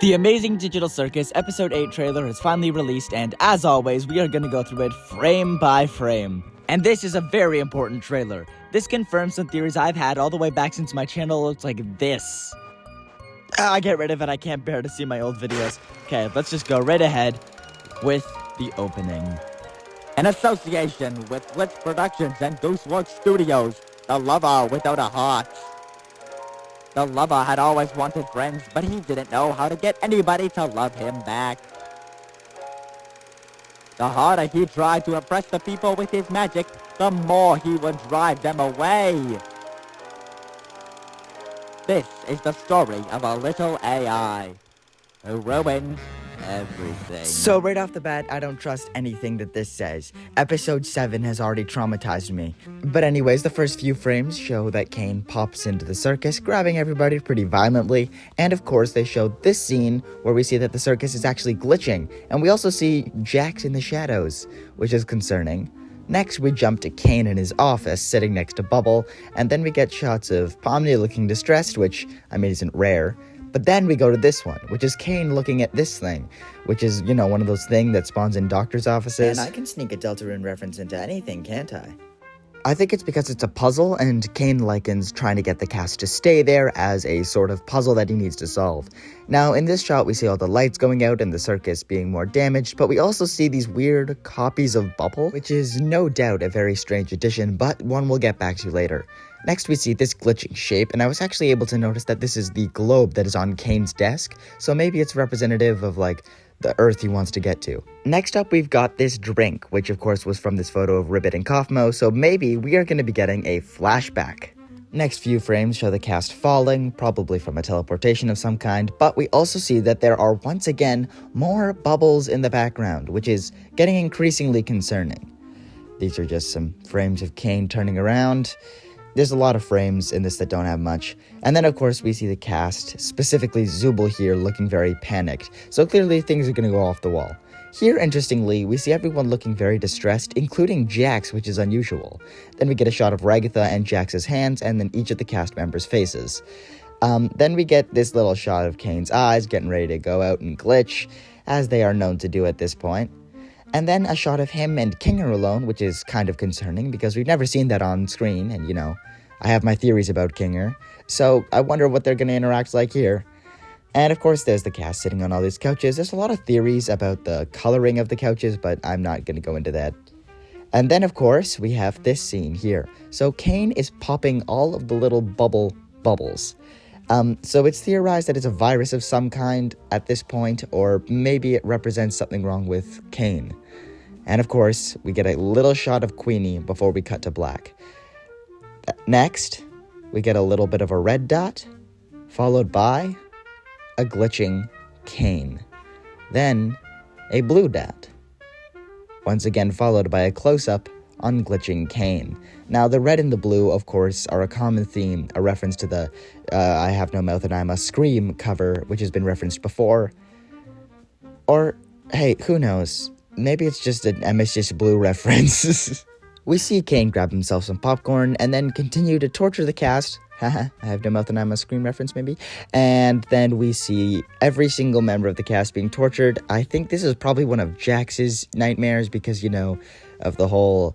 The Amazing Digital Circus Episode 8 trailer has finally released, and as always, we are going to go through it frame by frame. And this is a very important trailer. This confirms some theories I've had all the way back since my channel looked like this. I get rid of it, I can't bear to see my old videos. Okay, let's just go right ahead with the opening. In association with Blitz Productions and GOOSEWORKS Studios, the lover without a heart. The lover had always wanted friends, but he didn't know how to get anybody to love him back. The harder he tried to impress the people with his magic, the more he would drive them away. This is the story of a little AI who ruins everything. So right off the bat, I don't trust anything that this says. Episode 7 has already traumatized me. But anyways, the first few frames show that CAINE pops into the circus, grabbing everybody pretty violently. And of course, they show this scene where we see that the circus is actually glitching. And we also see Jax in the shadows, which is concerning. Next, we jump to CAINE in his office, sitting next to Bubble. And then we get shots of Pomni looking distressed, which, I mean, isn't rare. But then we go to this one, which is CAINE looking at this thing, which is, you know, one of those things that spawns in doctor's offices. And I can sneak a Deltarune reference into anything, can't I? I think it's because it's a puzzle, and CAINE likens trying to get the cast to stay there as a sort of puzzle that he needs to solve. Now, in this shot, we see all the lights going out and the circus being more damaged, but we also see these weird copies of Bubble, which is no doubt a very strange addition, but one we'll get back to later. Next, we see this glitching shape, and I was actually able to notice that this is the globe that is on CAINE's desk, so maybe it's representative of, like, the Earth he wants to get to. Next up, we've got this drink, which of course was from this photo of Ribbit and Kaufmo, so maybe we are going to be getting a flashback. Next few frames show the cast falling, probably from a teleportation of some kind, but we also see that there are once again more bubbles in the background, which is getting increasingly concerning. These are just some frames of CAINE turning around. There's a lot of frames in this that don't have much. And then, of course, we see the cast, specifically Zooble here, looking very panicked. So clearly, things are going to go off the wall. Here, interestingly, we see everyone looking very distressed, including Jax, which is unusual. Then we get a shot of Ragatha and Jax's hands, and then each of the cast members' faces. Then we get this little shot of CAINE's eyes getting ready to go out and glitch, as they are known to do at this point. And then a shot of him and Kinger alone, which is kind of concerning because we've never seen that on screen, and you know, I have my theories about Kinger, so I wonder what they're going to interact like here. And of course, there's the cast sitting on all these couches. There's a lot of theories about the coloring of the couches, but I'm not going to go into that. And then, of course, we have this scene here. So CAINE is popping all of the little bubbles. So it's theorized that it's a virus of some kind at this point, or maybe it represents something wrong with CAINE. And of course, we get a little shot of Queenie before we cut to black. Next, we get a little bit of a red dot, followed by a glitching CAINE. Then, a blue dot. Once again followed by a close-up on glitching CAINE. Now, the red and the blue, of course, are a common theme, a reference to the I Have No Mouth and I Must Scream cover, which has been referenced before. Or, hey, who knows? Maybe it's just an MSG Blue reference. We see CAINE grab himself some popcorn and then continue to torture the cast. Haha, I Have No Mouth and I Must Scream reference, maybe. And then we see every single member of the cast being tortured. I think this is probably one of Jax's nightmares because, you know, of the whole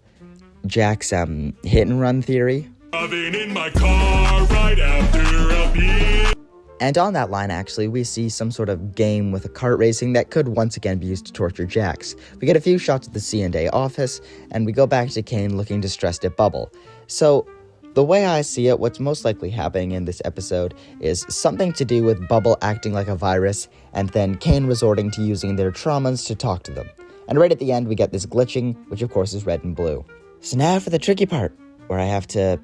Jax hit and run theory. Driving in my car right after a beer. And on that line, actually, we see some sort of game with a kart racing that could once again be used to torture Jax. We get a few shots of the C&A office, and we go back to CAINE looking distressed at Bubble. So, the way I see it, what's most likely happening in this episode is something to do with Bubble acting like a virus, and then CAINE resorting to using their traumas to talk to them. And right at the end, we get this glitching, which of course is red and blue. So now for the tricky part, where I have to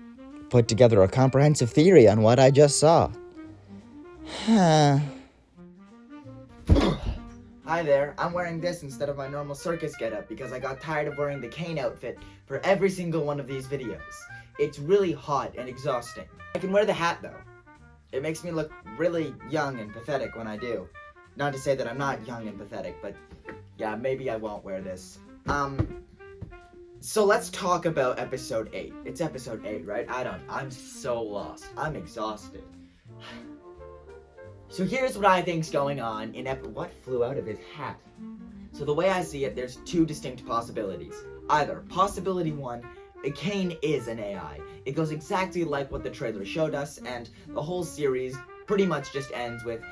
put together a comprehensive theory on what I just saw. Hi there, I'm wearing this instead of my normal circus getup because I got tired of wearing the CAINE outfit for every single one of these videos. It's really hot and exhausting. I can wear the hat though. It makes me look really young and pathetic when I do. Not to say that I'm not young and pathetic, but yeah, maybe I won't wear this. So let's talk about episode 8. It's episode 8, right? I'm so lost. I'm exhausted. So here's what I think's going on in what flew out of his hat? So the way I see it, there's two distinct possibilities. Either possibility one, CAINE is an AI. It goes exactly like what the trailer showed us, and the whole series pretty much just ends with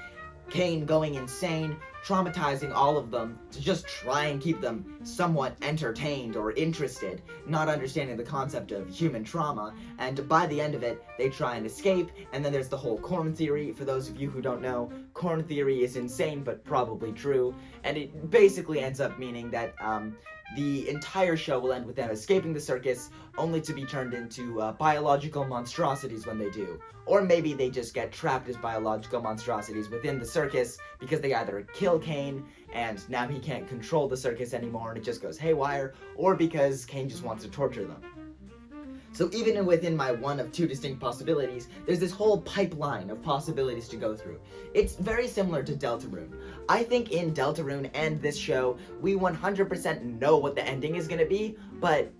CAINE going insane, traumatizing all of them to just try and keep them somewhat entertained or interested, not understanding the concept of human trauma, and by the end of it, they try and escape, and then there's the whole corn theory. For those of you who don't know, corn theory is insane but probably true, and it basically ends up meaning that the entire show will end with them escaping the circus, only to be turned into biological monstrosities when they do. Or maybe they just get trapped as biological monstrosities within the circus because they either kill CAINE and now he can't control the circus anymore and it just goes haywire, or because CAINE just wants to torture them. So even within my one of two distinct possibilities, there's this whole pipeline of possibilities to go through. It's very similar to Deltarune. I think in Deltarune and this show, we 100% know what the ending is going to be, but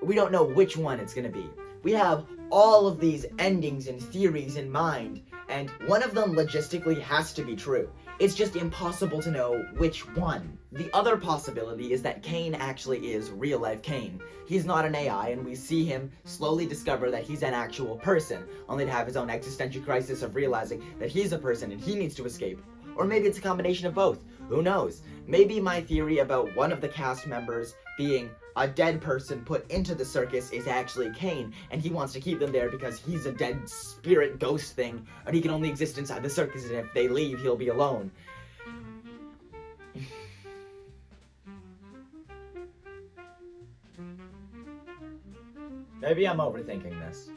we don't know which one it's going to be. We have all of these endings and theories in mind, and one of them logistically has to be true. It's just impossible to know which one. The other possibility is that CAINE actually is real-life CAINE. He's not an AI, and we see him slowly discover that he's an actual person, only to have his own existential crisis of realizing that he's a person and he needs to escape. Or maybe it's a combination of both. Who knows? Maybe my theory about one of the cast members being a dead person put into the circus is actually CAINE, and he wants to keep them there because he's a dead spirit ghost thing, and he can only exist inside the circus, and if they leave, he'll be alone. Maybe I'm overthinking this.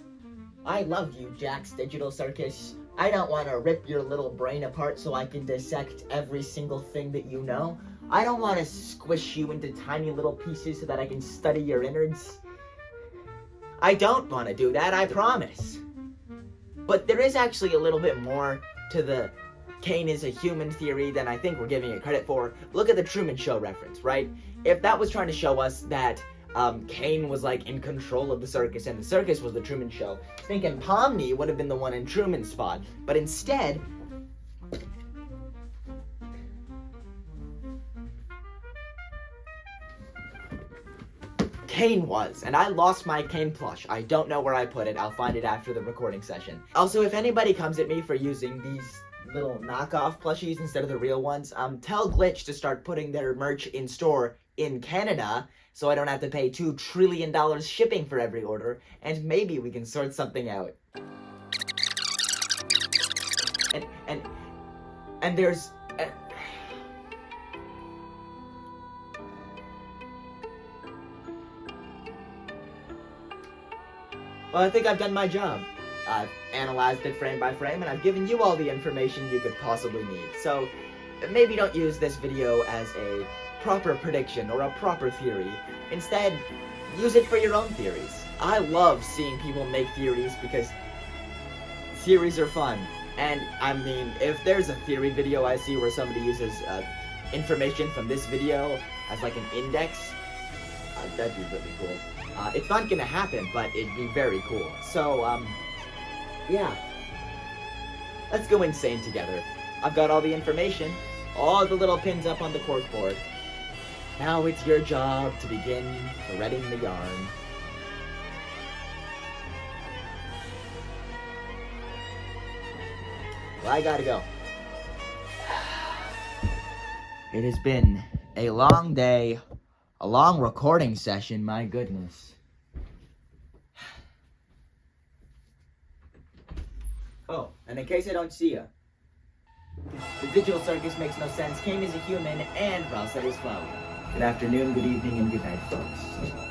I love you, Jack's Digital Circus. I don't want to rip your little brain apart so I can dissect every single thing that you know. I don't want to squish you into tiny little pieces so that I can study your innards. I don't want to do that, I promise. But there is actually a little bit more to the CAINE is a human theory than I think we're giving it credit for. Look at the Truman Show reference, right? If that was trying to show us that CAINE was like in control of the circus and the circus was the Truman Show, thinking Pomni would have been the one in Truman's spot. But instead, CAINE was, and I lost my CAINE plush. I don't know where I put it. I'll find it after the recording session. Also, if anybody comes at me for using these little knockoff plushies instead of the real ones, tell Glitch to start putting their merch in store in Canada, so I don't have to pay $2 trillion shipping for every order, and maybe we can sort something out. And there's... Well, I think I've done my job. I've analyzed it frame by frame, and I've given you all the information you could possibly need. So, maybe don't use this video as a proper prediction or a proper theory. Instead, use it for your own theories. I love seeing people make theories because theories are fun. And, I mean, if there's a theory video I see where somebody uses information from this video as like an index, that'd be really cool. It's not gonna happen, but it'd be very cool. So, yeah. Let's go insane together. I've got all the information, all the little pins up on the corkboard. Now it's your job to begin threading the yarn. Well, I gotta go. It has been a long day, a long recording session, my goodness. Oh, and in case I don't see ya, the digital circus makes no sense. CAINE is a human, and Ralph said his flower. Good afternoon, good evening, and good night, folks.